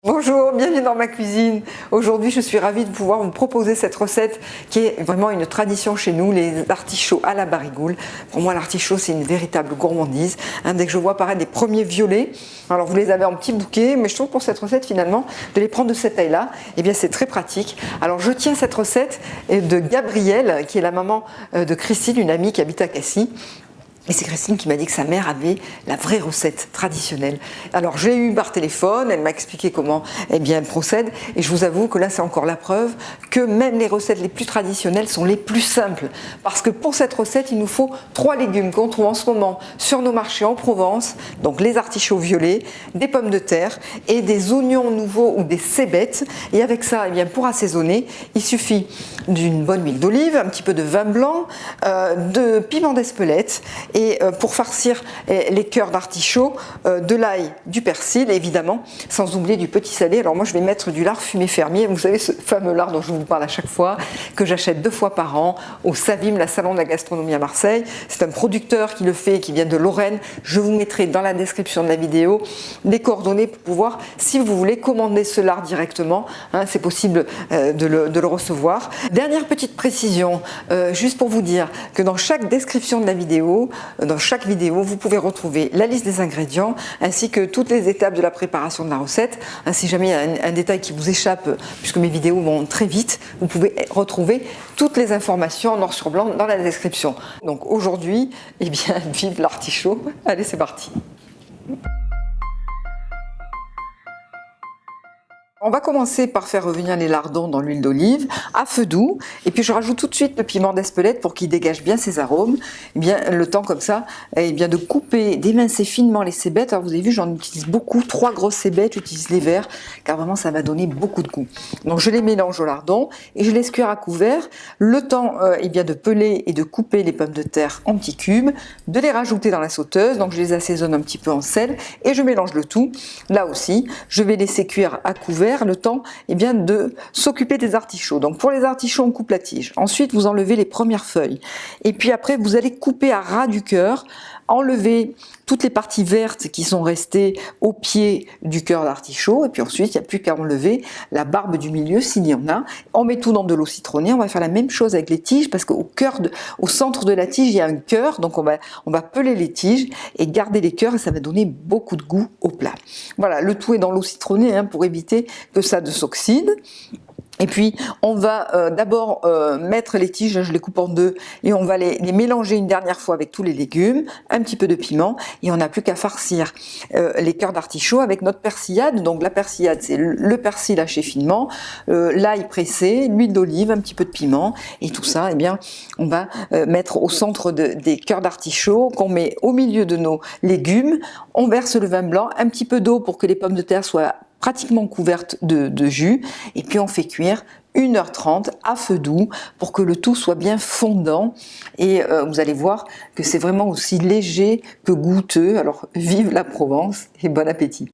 Bonjour, bienvenue dans ma cuisine. Aujourd'hui, je suis ravie de pouvoir vous proposer cette recette qui est vraiment une tradition chez nous, les artichauts à la barigoule. Pour moi, l'artichaut, c'est une véritable gourmandise. Dès que je vois apparaître des premiers violets, alors vous les avez en petits bouquets, mais je trouve pour cette recette, finalement, de les prendre de cette taille-là, eh bien, c'est très pratique. Alors, je tiens cette recette de Gabrielle, qui est la maman de Christine, une amie qui habite à Cassis. Et c'est Christine qui m'a dit que sa mère avait la vraie recette traditionnelle. Alors j'ai eu par téléphone, elle m'a expliqué comment elle procède, et je vous avoue que là c'est encore la preuve que même les recettes les plus traditionnelles sont les plus simples. Parce que pour cette recette, il nous faut 3 légumes qu'on trouve en ce moment sur nos marchés en Provence, donc les artichauts violets, des pommes de terre et des oignons nouveaux ou des cébettes. Et avec ça, pour assaisonner, il suffit d'une bonne huile d'olive, un petit peu de vin blanc, de piment d'Espelette, et pour farcir les cœurs d'artichaut, de l'ail, du persil, évidemment, sans oublier du petit salé. Alors moi je vais mettre du lard fumé fermier, vous savez ce fameux lard dont je vous parle à chaque fois, que j'achète 2 fois par an au Savim, la Salon de la Gastronomie à Marseille. C'est un producteur qui le fait, qui vient de Lorraine. Je vous mettrai dans la description de la vidéo les coordonnées pour pouvoir, si vous voulez, commander ce lard directement. C'est possible de le recevoir. Dernière petite précision, juste pour vous dire que dans chaque description de la vidéo, dans chaque vidéo, vous pouvez retrouver la liste des ingrédients ainsi que toutes les étapes de la préparation de la recette. Si jamais il y a un détail qui vous échappe, puisque mes vidéos vont très vite, vous pouvez retrouver toutes les informations noir sur blanc dans la description. Donc aujourd'hui, vive l'artichaut. Allez, c'est parti. On va commencer par faire revenir les lardons dans l'huile d'olive à feu doux, et puis je rajoute tout de suite le piment d'Espelette pour qu'il dégage bien ses arômes. Le temps comme ça, de couper, d'émincer finement les cébettes. Alors vous avez vu, j'en utilise beaucoup, 3 grosses cébettes, j'utilise les verts, car vraiment ça va donner beaucoup de goût. Donc je les mélange au lardon et je laisse cuire à couvert. Le temps de peler et de couper les pommes de terre en petits cubes, de les rajouter dans la sauteuse. Donc je les assaisonne un petit peu en sel et je mélange le tout. Là aussi, je vais laisser cuire à couvert le temps de s'occuper des artichauts. Donc pour les artichauts, on coupe la tige. Ensuite, vous enlevez les premières feuilles. Et puis après, vous allez couper à ras du cœur, enlever toutes les parties vertes qui sont restées au pied du cœur d'artichaut. Et puis ensuite, il n'y a plus qu'à enlever la barbe du milieu s'il y en a. On met tout dans de l'eau citronnée. On va faire la même chose avec les tiges parce qu'au centre de la tige, il y a un cœur. Donc on va peler les tiges et garder les cœurs et ça va donner beaucoup de goût au plat. Voilà, le tout est dans l'eau citronnée pour éviter que ça ne s'oxyde. Et puis on va d'abord mettre les tiges, je les coupe en 2 et on va les mélanger une dernière fois avec tous les légumes, un petit peu de piment et on n'a plus qu'à farcir les cœurs d'artichaut avec notre persillade. Donc la persillade, c'est le persil haché finement, l'ail pressé, l'huile d'olive, un petit peu de piment et tout ça, on va mettre au centre des cœurs d'artichaut qu'on met au milieu de nos légumes. On verse le vin blanc, un petit peu d'eau pour que les pommes de terre soient pratiquement couverte de jus, et puis on fait cuire 1h30 à feu doux pour que le tout soit bien fondant et vous allez voir que c'est vraiment aussi léger que goûteux. Alors vive la Provence et bon appétit!